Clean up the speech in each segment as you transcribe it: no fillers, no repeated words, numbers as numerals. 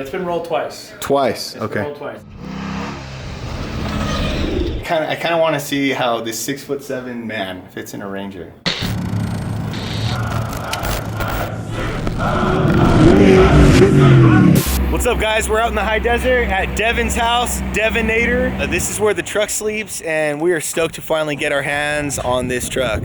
It's been rolled twice. Twice, It's okay. been rolled twice. I kind of want to see how this 6'7" man fits in a Ranger. What's up, guys? We're out in the high desert at Devon's house, Devonator. This is where the truck sleeps, and we are stoked to finally get our hands on this truck.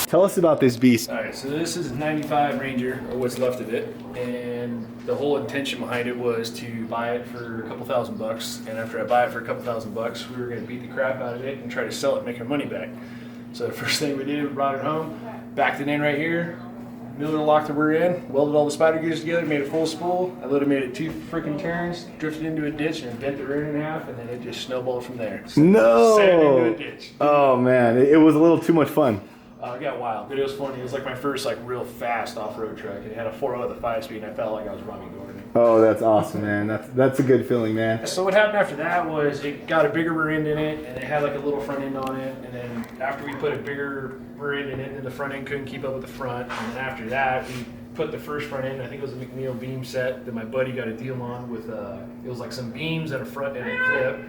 Tell us about this beast. All right, so this is a 95 Ranger, or what's left of it, and the whole intention behind it was to buy it for a couple $1,000, and after I buy it for a couple $1,000, we were gonna beat the crap out of it and try to sell it and make our money back. So the first thing we did, we brought it home, backed it in right here, Miller locked the rear end, welded all the spider gears together, made a full spool. I literally made it 2 freaking turns, drifted into a ditch, and bent the rear end in half, and then it just snowballed from there. So No! sand into a ditch. Oh man, it was a little too much fun. It got wild, but it was funny. It was like my first real fast off-road truck. It had a 4.0 with a 5-speed, and I felt like I was running Gordon. Oh, that's awesome, man. That's a good feeling, man. So what happened after that was it got a bigger rear end in it, and it had like a little front end on it. And then after we put a bigger rear end in it, and the front end couldn't keep up with the front. And then after that, we put the first front end. I think it was a McNeil beam set that my buddy got a deal on with. It was like some beams and a front and a clip.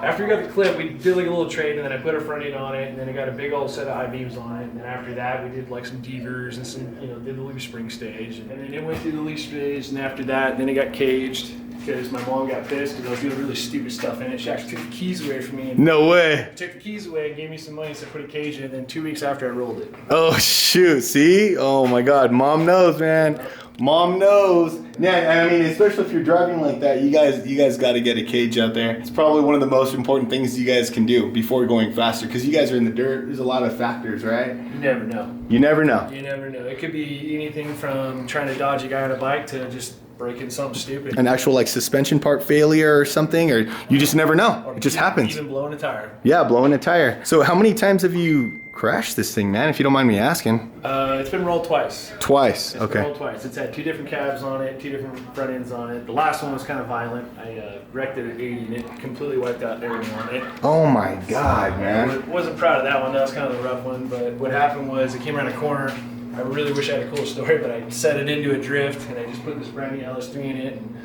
After we got the clip, we did like a little trade, and then I put a front end on it, and then it got a big old set of high beams on it. And then after that, we did like some devers and some, did the leaf spring stage. And then it went through the leaf stage, and after that, then it got caged because my mom got pissed because I was doing really stupid stuff in it. She actually took the keys away from me. And no way. Took the keys away and gave me some money, so I put a cage in it. And then 2 weeks after, I rolled it. Oh shoot! See? Oh my God, mom knows, man. Mom knows. Yeah, I mean, especially if you're driving like that, you guys got to get a cage out there. It's probably one of the most important things you guys can do before going faster, because you guys are in the dirt. There's a lot of factors, right? You never know. You never know. You never know. It could be anything from trying to dodge a guy on a bike to just breaking something stupid. An actual like suspension part failure or something, or you just never know. Or it just happens. Even blowing a tire. Yeah, blowing a tire. So how many times have you crashed this thing, man, if you don't mind me asking? It's been rolled twice. Twice, It's okay. been rolled twice. It's had 2 different cabs on it, 2 different front ends on it. The last one was kind of violent. I wrecked it at 80 and it completely wiped out everything on it. Oh my God, man. I wasn't proud of that one. That was kind of the rough one. But what happened was it came around a corner. I really wish I had a cool story, but I set it into a drift and I just put this brand new LS3 in it. And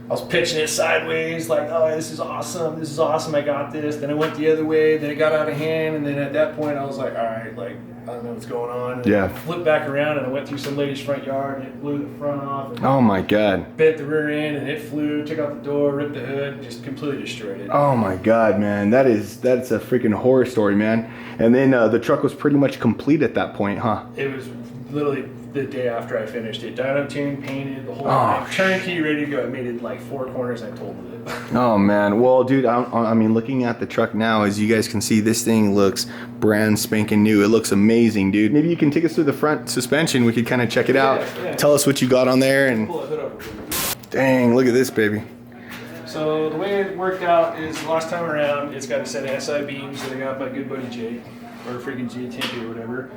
I was pitching it sideways like, oh, this is awesome, I got this. Then I went the other way, then it got out of hand, and then at that point I was like, all right, like, I don't know what's going on. And yeah. I flipped back around and I went through some lady's front yard and it blew the front off. And oh my God. Bent the rear end and it flew, took out the door, ripped the hood, and just completely destroyed it. Oh my God, man. That's a freaking horror story, man. And then the truck was pretty much complete at that point, huh? It was literally the day after I finished it. Dyno tuned, painted, the whole thing. Turnkey, ready to go. I made it like 4 corners and I totaled it. Oh man, well dude, I mean, looking at the truck now, as you guys can see, this thing looks brand spanking new. It looks amazing, dude. Maybe you can take us through the front suspension. We could kind of check it out. Yeah. Tell us what you got on there. And Pull the hood over. dang, look at this baby. So the way it worked out is the last time around, it's got a set of SI beams that I got my good buddy Jake, or freaking G Tinky or whatever.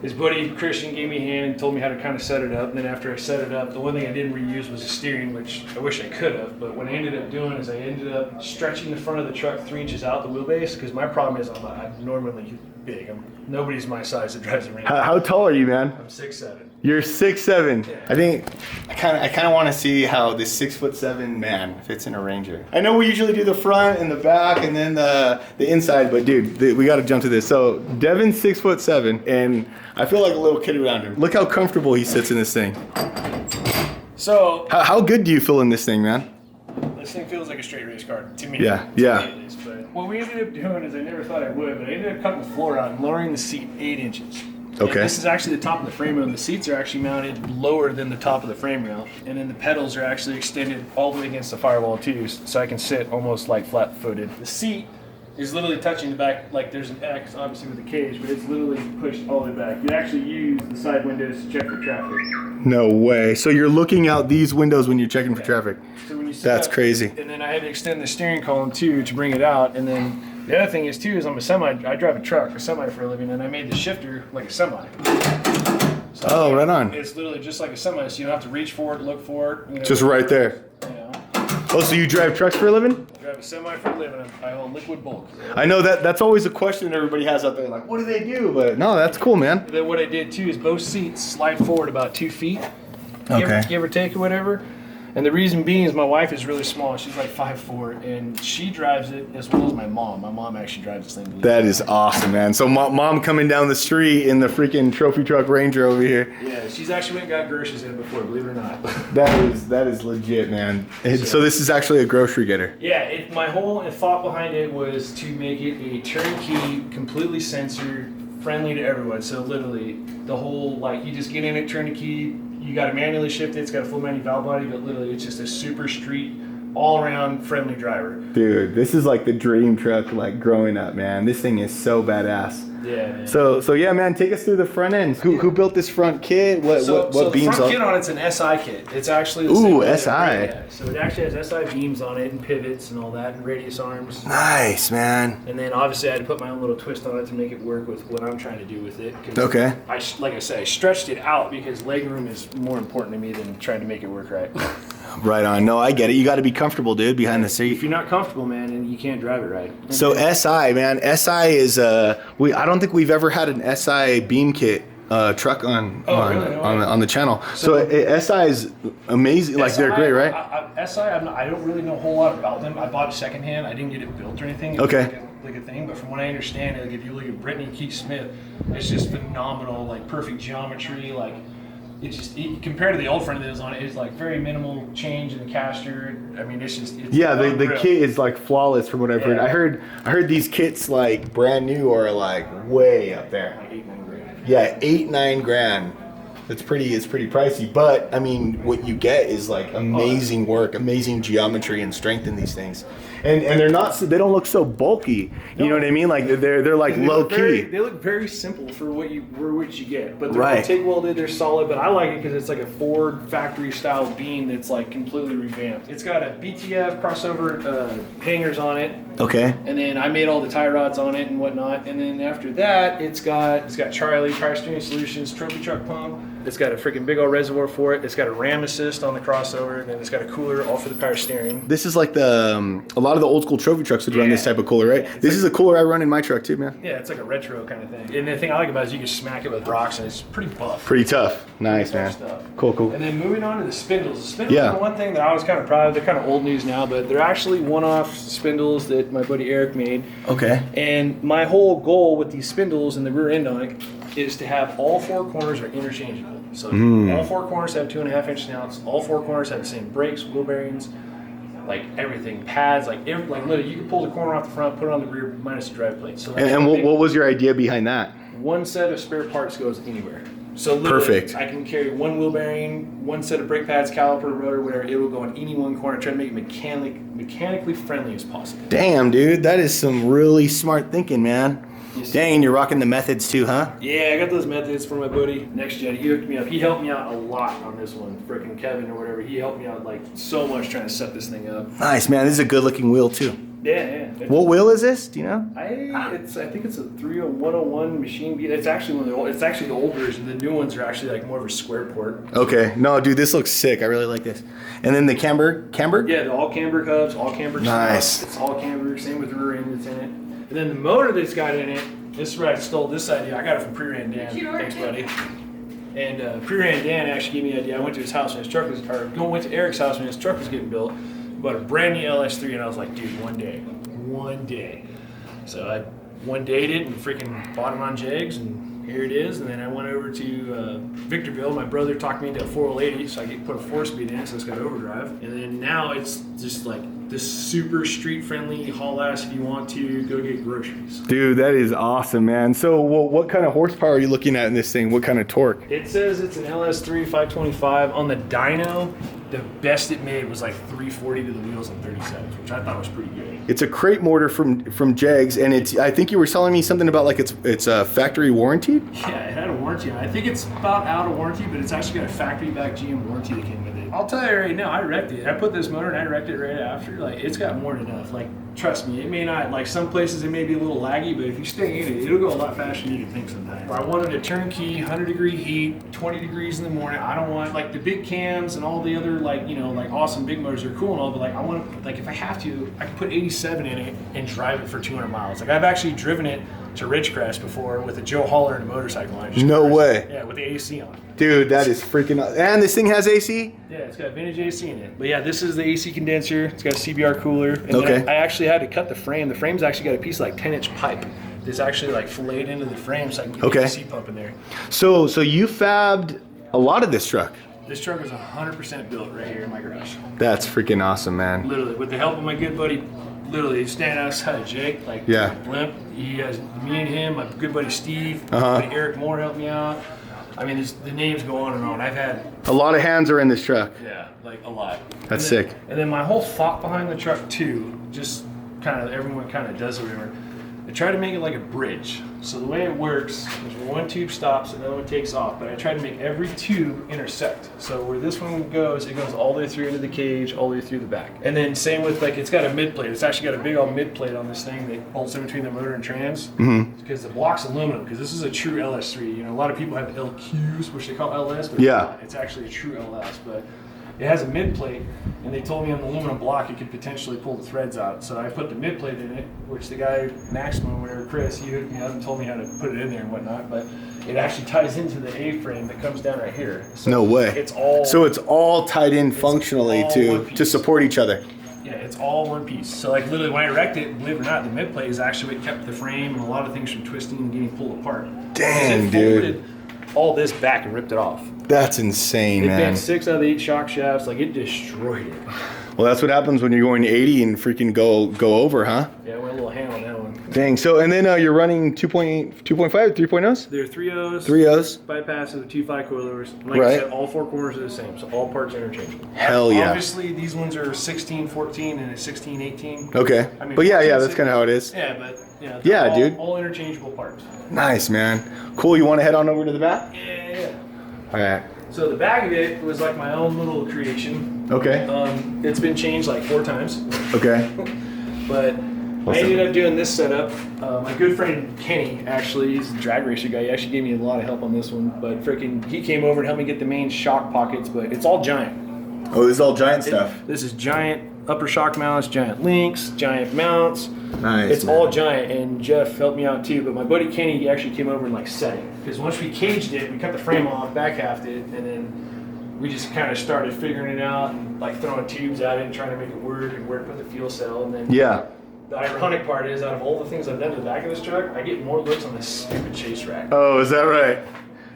His buddy Christian gave me a hand and told me how to kind of set it up. And then after I set it up, the one thing I didn't reuse was the steering, which I wish I could have. But what I ended up doing is I ended up stretching the front of the truck 3 inches out the wheelbase, because my problem is I'm normally big. Nobody's my size that drives a Ranger. How tall are you, man? I'm 6'7". You're 6'7". Yeah. I think I kind of want to see how this 6'7" man fits in a Ranger. I know we usually do the front and the back and then the inside, but dude, we got to jump to this. So Devon's 6'7", and I feel like a little kid around him. Look how comfortable he sits in this thing. So how good do you feel in this thing, man? this thing feels like a straight race car to me. Yeah, To yeah. me it is, but what we ended up doing is I never thought I would, but I ended up cutting the floor out and lowering the seat 8 inches. Okay. And this is actually the top of the frame rail, and the seats are actually mounted lower than the top of the frame rail. And then the pedals are actually extended all the way against the firewall too, so I can sit almost like flat-footed. The seat is literally touching the back, like there's an X obviously with the cage, but it's literally pushed all the way back. You actually use the side windows to check for traffic. No way. So you're looking out these windows when you're checking for traffic. So when you sit That's up, crazy. And then I had to extend the steering column too to bring it out, and then The other thing is too is I drive a semi for a living, and I made the shifter like a semi. So oh, right on. It's literally just like a semi, so you don't have to reach for it, look for it. You know, Just right there. Oh, so you drive trucks for a living? I drive a semi for a living. I own liquid bulk. I know that's always a question everybody has out there. Like, what do they do? But no, that's cool, man. Then what I did too is both seats slide forward about 2 feet. Okay. Give or take or whatever. And the reason being is my wife is really small. She's like 5'4", and she drives it as well as my mom. My mom actually drives this thing. That is awesome, man. So mom coming down the street in the freaking trophy truck Ranger over here. Yeah, she's actually went and got groceries in it before, believe it or not. That is legit, man. So this is actually a grocery getter. Yeah, my whole thought behind it was to make it a turnkey, completely censored, friendly to everyone. So literally, the whole, like, you just get in it, turn the key, you got to manually shift it, it's got a full manual valve body, but literally it's just a super street, all-around friendly driver. Dude, this is like the dream truck, like growing up, man. This thing is so badass. Yeah, man. So yeah, man, take us through the front end. Who built this front kit? What beams? The front kit on it's an SI kit. It's actually the Ooh, same SI. Yeah. So it actually has SI beams on it and pivots and all that and radius arms. Nice, man. And then obviously I had to put my own little twist on it to make it work with what I'm trying to do with it. Okay. Like I said, I stretched it out because leg room is more important to me than trying to make it work right. Right on. No, I get it. You got to be comfortable, dude, behind the seat. If you're not comfortable, man, and you can't drive it right. So SI, man, SI is I don't think we've ever had an SI beam kit truck on the channel. So SI is amazing. Like, they're great, right? SI, I don't really know a whole lot about them. I bought it secondhand. I didn't get it built or anything. It Okay. was like a thing, but from what I understand, like if you look at Brittany Keith Smith, it's just phenomenal, like perfect geometry, like. It's just compared to the old front that was on it, it's like very minimal change in the caster. I mean, it's yeah. The kit is like flawless from what I've heard. I heard these kits like brand new are like way up there. Like 8-9 grand. Yeah, 8-9 grand. It's pretty pricey, but I mean, what you get is like amazing work, amazing geometry and strength in these things, and they don't look so bulky. You know what I mean? Like they're like low key. They look very simple for what you get, but they're right. all TIG welded. They're solid, but I like it because it's like a Ford factory style beam that's like completely revamped. It's got a BTF crossover hangers on it. Okay. And then I made all the tie rods on it and whatnot. And then after that, it's got Charlie Tire Steering Solutions trophy truck pump. It's got a freaking big old reservoir for it. It's got a ram assist on the crossover, and then it's got a cooler all for the power steering. This is like the a lot of the old school trophy trucks would run this type of cooler, right? This is a cooler I run in my truck too, man. Yeah, it's like a retro kind of thing. And the thing I like about it is you can smack it with rocks, and it's pretty buff. Pretty tough. Nice, man. Stuff. Cool. And then moving on to the Spindles. The Spindles are the one thing that I was kind of proud of. They're kind of old news now, but they're actually one-off Spindles that my buddy Eric made. Okay. And my whole goal with these Spindles and the rear end on it is to have all 4 corners are interchangeable. So all 4 corners have 2.5-inch snouts. All 4 corners have the same brakes, wheel bearings, like everything, pads, like literally you can pull the corner off the front, put it on the rear, minus the drive plate. So and what was your idea behind that? One set of spare parts goes anywhere. So literally, perfect. I can carry 1 wheel bearing, 1 set of brake pads, caliper, rotor, whatever. It will go in any one corner. Try to make it mechanically friendly as possible. Damn, dude, that is some really smart thinking, man. Dang, you're rocking the methods too, huh? Yeah, I got those methods from my buddy Next Gen. He hooked me up. He helped me out a lot on this one. Frickin' Kevin or whatever. He helped me out like so much trying to set this thing up. Nice, man. This is a good looking wheel too. Yeah. What wheel is this? Do you know? I think it's a 101 machine beat. It's actually one of the old. It's actually the old version. The new ones are actually like more of a square port. Okay. No, dude, this looks sick. I really like this. And then the camber? Yeah, all camber hubs, all camber. Nice. Stuff. It's all camber. Same with the rear end that's in it. And then the motor that's got in it. This is where I stole this idea. I got it from PRERUNNER Dan. Thanks, buddy. And PRERUNNER Dan actually gave me the idea. I went to his house when his truck was, went to Eric's house when his truck was getting built. Bought a brand new LS3, and I was like, dude, one day. So I one dayed it and freaking bought it on Jegs, and here it is. And then I went over to Victorville. My brother talked me into a 480, so I could put a 4-speed in it, so it's got overdrive. And then now it's just like this super street-friendly haul ass if you want to go get groceries. Dude, that is awesome, man. So what kind of horsepower are you looking at in this thing? What kind of torque? It says it's an LS3 525. On the dyno, the best it made was like 340 to the wheels and 37, which I thought was pretty good. It's a crate motor from Jegs, and it's. I think you were telling me something about like it's factory warranted. Yeah, it had a warranty on it. I think it's about out of warranty, but it's actually got a factory back GM warranty that came with it. I'll tell you right now, I wrecked it. I put this motor and I wrecked it right after. Like, it's got more than enough. Like, trust me, it may not, like some places it may be a little laggy, but if you stay in it, it'll go a lot faster than you can think sometimes. I wanted a turnkey, 100-degree heat, 20 degrees in the morning. I don't want, like, the big cams and all the other, like, you know, like awesome big motors are cool and all, but like, I want, like, if I have to, I can put 87 in it and drive it for 200 miles. Like, I've actually driven it to Ridgecrest before with a Joe Holler and a motorcycle on it. No way. Yeah, with the AC on. Dude, that is freaking awesome. And this thing has AC? Yeah, it's got vintage AC in it. But yeah, this is the AC condenser. It's got a CBR cooler. And Okay. then I actually had to cut the frame. The frame's actually got a piece of like 10-inch pipe that's actually like filleted into the frame so I can get the AC pump in there. So you fabbed a lot of this truck. This truck is 100% built right here in my garage. That's freaking awesome, man. Literally, with the help of my good buddy, literally standing outside of Jake, like Blimp. He has me and him, my good buddy Steve, my buddy Eric Moore helped me out. I mean, the names go on and on. I've had a lot of hands are in this truck. Yeah, like a lot. That's sick. And then my whole thought behind the truck too, just kind of everyone kind of does it. Whatever. I try to make it like a bridge. So the way it works is one tube stops, another one takes off. But I try to make every tube intersect. So where this one goes, it goes all the way through into the cage, all the way through the back. And then same with like, it's got a mid plate. It's actually got a big old mid plate on this thing that bolts in between the motor and trans. Because the block's aluminum. Because this is a true LS3. You know, a lot of people have LQs, which they call LS, but it's actually a true LS. But it has a mid plate, and they told me on the aluminum block it could potentially pull the threads out. So I put the mid plate in it, which the guy Maximum, whatever, Chris, he hasn't told me how to put it in there and whatnot, but it actually ties into the A-frame that comes down right here. So no way. It's all tied in functionally to support each other. Yeah, it's all one piece. So like literally when I wrecked it, believe it or not, the mid plate is actually what kept the frame and a lot of things from twisting and getting pulled apart. Dang, dude. All this back and ripped it off. That's insane, man. It bent 6 out of the 8 shock shafts. Like, it destroyed it. Well, that's what happens when you're going 80 and freaking go over, huh? Yeah, I went a little ham on that one. Dang. So, and then you're running 2.5, 3.0s? They're 3.0s. 3.0s. Bypasses with 2.5 coilovers. Like I said, all 4 corners are the same, so all parts are interchangeable. Hell yeah. Obviously, these ones are 16, 14, and a 16, 18. Okay. I mean, but yeah, that's kind of how it is. Yeah, but dude. All interchangeable parts. Nice, man. Cool. You want to head on over to the back? Yeah. All right. So the back of it was like my own little creation. Okay. It's been changed like 4 times. Okay. But I ended up doing this setup. My good friend Kenny, actually, he's a drag racer guy. He actually gave me a lot of help on this one. But freaking, he came over and helped me get the main shock pockets. But it's all giant. Oh, this is all giant stuff. This is giant upper shock mounts, giant links, giant mounts. Nice. It's all giant, and Jeff helped me out too. But my buddy Kenny, he actually came over and like set it. Because once we caged it, we cut the frame off, back halved it, and then we just kind of started figuring it out and like throwing tubes at it and trying to make it work and where to put the fuel cell. And then the ironic part is, out of all the things I've done to the back of this truck, I get more looks on this stupid chase rack. Oh, is that right?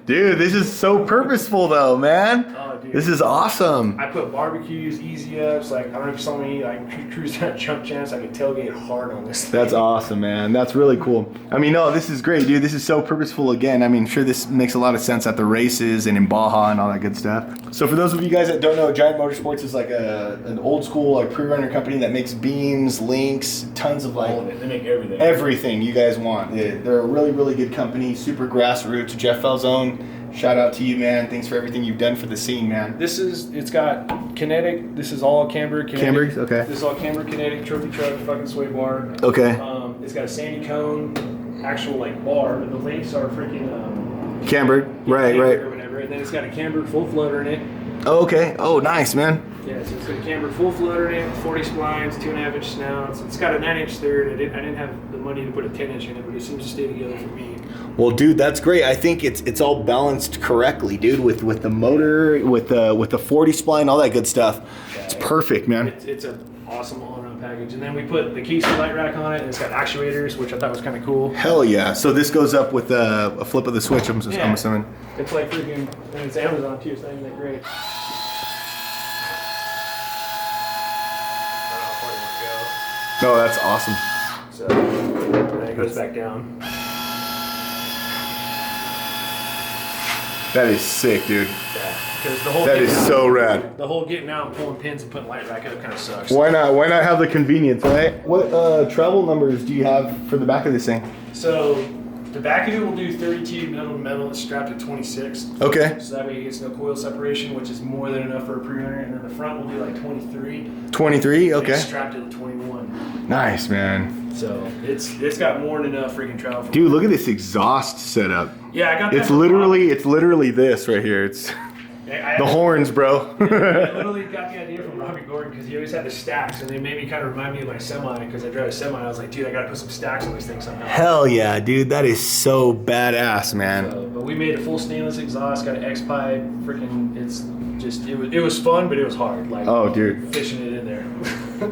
Dude, this is so purposeful though, man. Oh, dude. This is awesome. I put barbecues, easy ups, like I don't know if you saw me, I cruise down Jump Chance, I could tailgate hard on this thing. That's awesome, man. That's really cool. I mean, no, this is great, dude. This is so purposeful again. I mean, sure, this makes a lot of sense at the races and in Baja and all that good stuff. So for those of you guys that don't know, Giant Motorsports is like an old school like pre-runner company that makes beams, links, tons of like all of it. They make everything. Everything you guys want. They're a really, really good company. Super grassroots. Jeff Falzone, shout out to you, man. Thanks for everything you've done for the scene, man. It's got kinetic. This is all camber kinetic. Camber, okay. This is all camber kinetic, trophy truck, fucking sway bar. Okay. It's got a sandy cone, actual like bar, but the links are freaking cambered, right. or whatever. And then it's got a cambered full floater in it. Oh, okay. Oh, nice, man. Yeah, so it's got a cambered full floater in it, 40 splines, 2.5-inch snouts. It's got a 9-inch third. I didn't have the money to put a 10-inch in it, but it seems to stay together for me. Well, dude, that's great. I think it's all balanced correctly, dude, with the motor, with the 40 spline, all that good stuff. Yeah, it's perfect, man. It's an awesome all-around package. And then we put the Casey light rack on it, and it's got actuators, which I thought was kind of cool. Hell yeah. So this goes up with a flip of the switch, I'm assuming. It's like freaking, and it's Amazon too, so I think they're great. Oh, that's awesome. So then it goes back down. That is sick, dude. Yeah, because the whole that is so rad. The whole getting out and pulling pins and putting light rack up kind of sucks. Why not? Why not have the convenience, right? What travel numbers do you have for the back of this thing? So The back of it will do 32 metal to metal. It's strapped at 26. Okay. So that way it gets no coil separation, which is more than enough for a pre-runner. And then the front will be like 23. 23. Okay. It's strapped at 21. Nice, man. So it's got more than enough freaking travel. Dude, look at this exhaust setup. Yeah, I got that. It's literally this right here. It's the horns, bro. I literally got the idea from Robbie Gordon because he always had the stacks, and they made me kind of remind me of my semi because I drive a semi. I was like, dude, I gotta put some stacks on this thing somehow. Hell yeah, dude. That is so badass, man. But we made a full stainless exhaust, got an X pipe, freaking. It's just it was fun, but it was hard. Like, oh, dude, fishing it in there.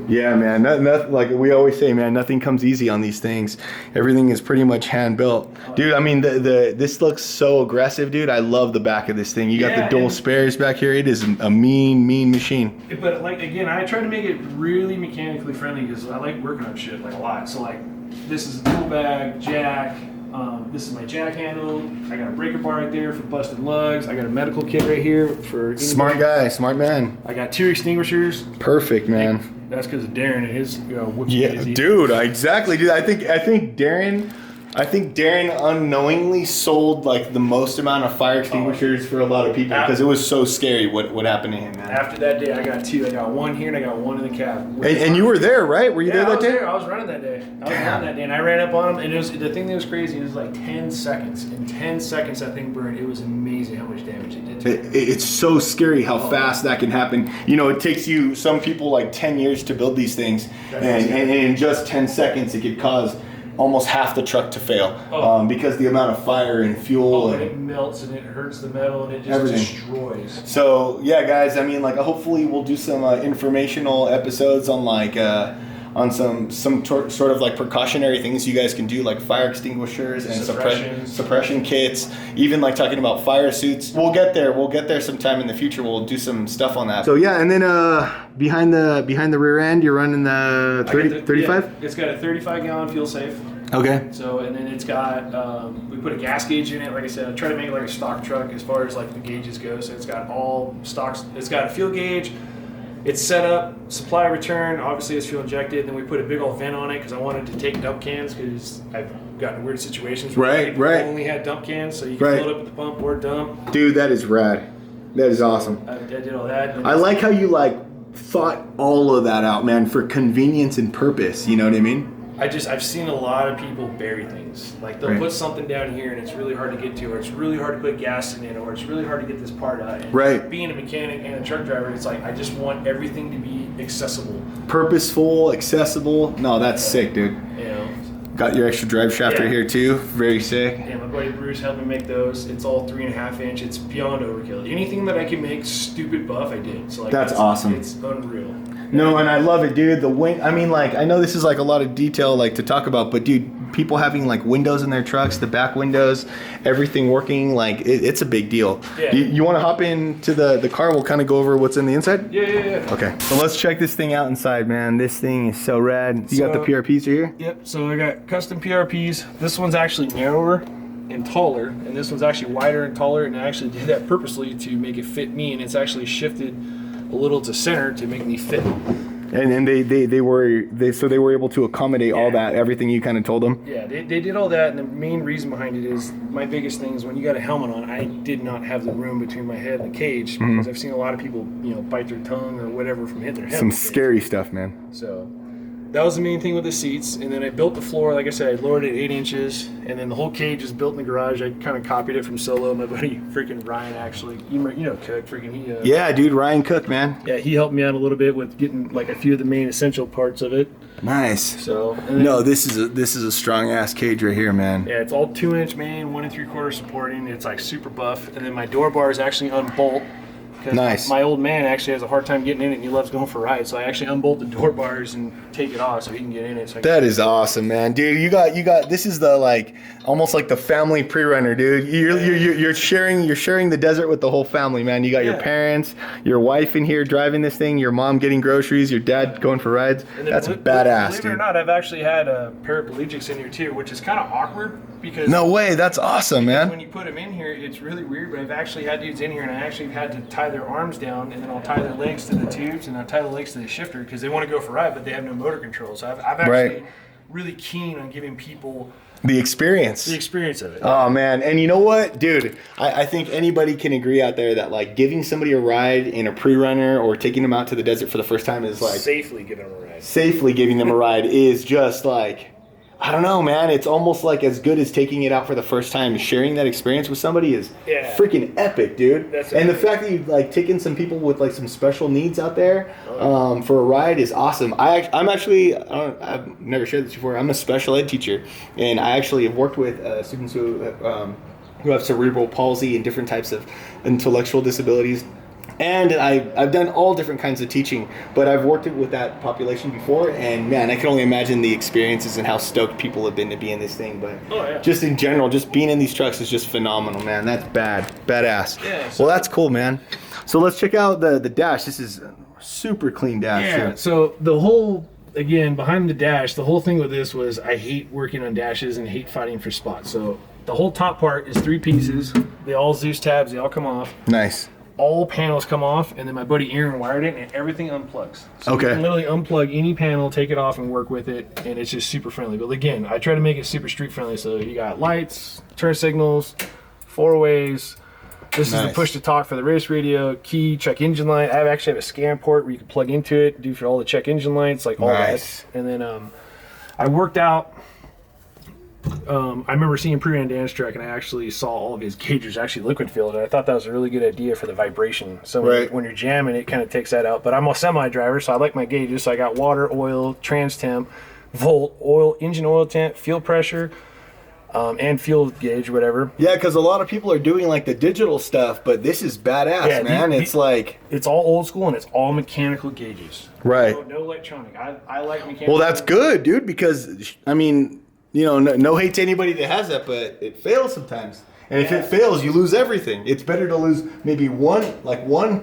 Yeah, man. Nothing, like we always say, man. Nothing comes easy on these things. Everything is pretty much hand built, dude. I mean, this looks so aggressive, dude. I love the back of this thing. You got the dual spares back here. It is a mean machine. But like again, I try to make it really mechanically friendly because I like working on shit like a lot. So like, this is a tool bag, jack. This is my jack handle. I got a breaker bar right there for busted lugs. I got a medical kit right here for anybody. Smart guy, smart man. I got 2 extinguishers. Perfect, man. That's because of Darren and his yeah, dude. Exactly, dude. I think Darren unknowingly sold like the most amount of fire extinguishers for a lot of people because it was so scary what happened to him, man. After that day, I got 2. I got 1 here and I got 1 in the cab. And you were there, right? Were you there that day? I was running that day. And I ran up on him, and it was the thing that was crazy. It was like 10 seconds. In 10 seconds, that thing burned. It was amazing how much damage it did. It's so scary how fast that can happen. You know, it takes you some people like 10 years to build these things, and in just 10 seconds, it could cause almost half the truck to fail because the amount of fire and fuel and it melts and it hurts the metal and it just everything destroys. So yeah, guys, I mean, like hopefully we'll do some informational episodes on like on some sort of like precautionary things you guys can do, like fire extinguishers and suppression kits, even like talking about fire suits. We'll get there sometime in the future. We'll do some stuff on that. So yeah, and then behind the rear end, you're running the 35? Yeah, it's got a 35-gallon fuel safe. Okay. So, and then it's got, we put a gas gauge in it. Like I said, I try to make it like a stock truck as far as like the gauges go. So it's got all stocks. It's got a fuel gauge. It's set up, supply return, obviously it's fuel injected. Then we put a big old vent on it because I wanted to take dump cans because I've gotten weird situations where people only had dump cans. So you can fill it up at the pump or dump. Dude, that is rad. That is awesome. I did all that. I like how you like thought all of that out, man, for convenience and purpose. You know what I mean? I've seen a lot of people bury things. Like they'll put something down here and it's really hard to get to, or it's really hard to put gas in it, or it's really hard to get this part out. And being a mechanic and a truck driver, it's like I just want everything to be accessible. Purposeful, accessible. No, that's sick, dude. You know. Got your extra drive shaft right here too. Very sick. Yeah, my buddy Bruce helped me make those. It's all 3.5 inch. It's beyond overkill. Anything that I can make stupid buff, I did. So like that's awesome. It's unreal. No, and I love it, dude. The wing. I mean, like, I know this is like a lot of detail, like to talk about, but dude, people having like windows in their trucks, the back windows, everything working, like it's a big deal. Yeah. You want to hop into the car? We'll kind of go over what's in the inside. Yeah. Okay. So let's check this thing out inside, man. This thing is so rad. You got the PRPs here? Yep. So I got custom PRPs. This one's actually narrower and taller, and this one's actually wider and taller, and I actually did that purposely to make it fit me, and it's actually shifted a little to center to make me fit. And they were able to accommodate all that, everything you kind of told them. Yeah, they did all that, and the main reason behind it is my biggest thing is when you got a helmet on, I did not have the room between my head and the cage because I've seen a lot of people, bite their tongue or whatever from hitting their head. Some scary stuff, man. So that was the main thing with the seats, and then I built the floor. Like I said, I lowered it 8 inches, and then the whole cage is built in the garage. I kind of copied it from Solo. My buddy, freaking Ryan, actually, you know Cook, freaking yeah, dude, Ryan Cook, man. Yeah, he helped me out a little bit with getting like a few of the main essential parts of it. Nice. So no, this is a strong ass cage right here, man. Yeah, it's all 2-inch main, 1 3/4 supporting. It's like super buff, and then my door bar is actually unbolt. Nice. My old man actually has a hard time getting in it, and he loves going for rides. So I actually unbolt the door bars and take it off so he can get in it. So that is awesome, man, dude. You got. This is the like almost like the family pre-runner, dude. You're sharing the desert with the whole family, man. You got your parents, your wife in here driving this thing, your mom getting groceries, your dad going for rides. That's badass, dude. Believe it or not, I've actually had paraplegics in here too, which is kind of awkward because. No way, that's awesome, man. When you put them in here, it's really weird. But I've actually had dudes in here, and I actually had to tie their arms down, and then I'll tie their legs to the tubes, and I'll tie the legs to the shifter because they want to go for a ride, but they have no motor control. So I've actually really keen on giving people The experience. The experience of it. Oh man, and you know what, dude? I think anybody can agree out there that like giving somebody a ride in a pre-runner or taking them out to the desert for the first time is like safely giving them a ride. Safely giving them a ride is just like, I don't know, man. It's almost like as good as taking it out for the first time. Sharing that experience with somebody is freaking epic, dude. And the fact that you've like taken some people with like some special needs out there for a ride is awesome. I'm actually, I've never shared this before. I'm a special ed teacher, and I actually have worked with students who have cerebral palsy and different types of intellectual disabilities. And I've done all different kinds of teaching, but I've worked with that population before, and man, I can only imagine the experiences and how stoked people have been to be in this thing. But just in general, just being in these trucks is just phenomenal, man. That's badass. Yeah, so well, that's cool, man. So let's check out the dash. This is a super clean dash. Yeah, so the whole, again, behind the dash, the whole thing with this was I hate working on dashes and hate fighting for spots. So the whole top part is 3 pieces. They all Zeus tabs. They all come off. Nice. All panels come off, and then my buddy Aaron wired it, and everything unplugs. So you can literally unplug any panel, take it off, and work with it, and it's just super friendly. But again, I try to make it super street friendly. So you got lights, turn signals, 4-ways. This is the push to talk for the race radio, key, check engine light. I actually have a scan port where you can plug into it, do for all the check engine lights, like all that. And then I worked out. I remember seeing pre-ran Dan's truck, and I actually saw all of his gauges actually liquid filled, and I thought that was a really good idea for the vibration. So when you're jamming, it kind of takes that out. But I'm a semi-driver, so I like my gauges. So I got water, oil, trans temp, volt, oil, engine oil temp, fuel pressure, and fuel gauge, whatever. Yeah, because a lot of people are doing like the digital stuff, but this is badass, man. It's like it's all old school, and it's all mechanical gauges. Right. No electronic. I like mechanical. Well, that's good, dude, because I mean, you know, no hate to anybody that has that, but it fails sometimes. And if it fails, you lose everything. It's better to lose maybe one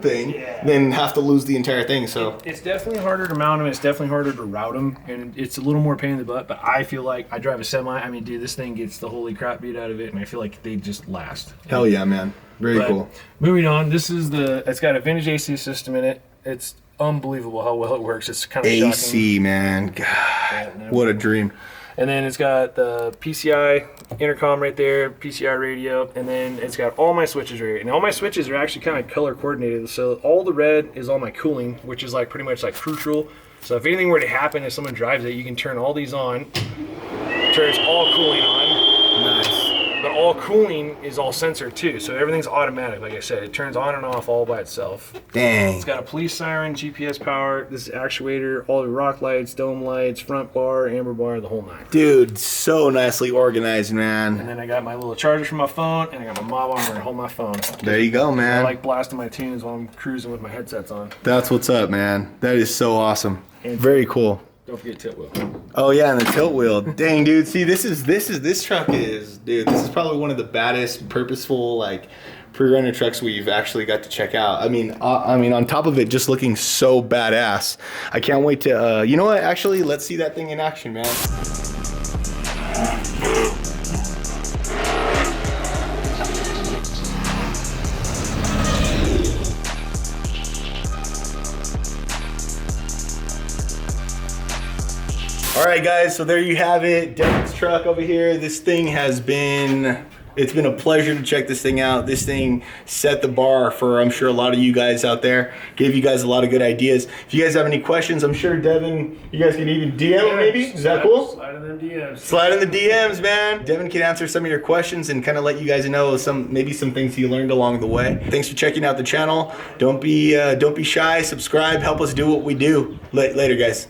thing than have to lose the entire thing. So it's definitely harder to mount them. It's definitely harder to route them, and it's a little more pain in the butt. But I feel like I drive a semi. I mean, dude, this thing gets the holy crap beat out of it, and I feel like they just last. Hell yeah, man! Very cool. Moving on, this is it's got a vintage AC system in it. It's unbelievable how well it works. It's kind of AC, shocking. Man. God, what a dream. And then it's got the PCI intercom right there, PCI radio, and then it's got all my switches right here. And all my switches are actually kind of color coordinated. So all the red is all my cooling, which is like pretty much like crucial. So if anything were to happen, if someone drives it, you can turn all these on, turns all cooling on. Nice. But all cooling is all sensor too, so everything's automatic. Like I said, it turns on and off all by itself. Dang. It's got a police siren, GPS power, this is actuator, all the rock lights, dome lights, front bar, amber bar, the whole 9. Dude, so nicely organized, man. And then I got my little charger for my phone, and I got my mob armor to hold my phone. There you go, man. I like blasting my tunes while I'm cruising with my headsets on. That's what's up, man. That is so awesome. And very cool. Don't forget tilt wheel. Oh yeah, and the tilt wheel. Dang, dude. See, this truck is, dude. This is probably one of the baddest, purposeful, like pre-runner trucks we've actually got to check out. I mean, on top of it, just looking so badass. I can't wait to. You know what? Actually, let's see that thing in action, man. All right, guys, so there you have it. Devon's truck over here. This thing it's been a pleasure to check this thing out. This thing set the bar for, I'm sure, a lot of you guys out there. Gave you guys a lot of good ideas. If you guys have any questions, I'm sure Devon, you guys can even DM him maybe. Is that cool? Slide in the DMs. Slide in the DMs, man. Devon can answer some of your questions and kind of let you guys know maybe some things he learned along the way. Thanks for checking out the channel. Don't be shy. Subscribe. Help us do what we do. Later, guys.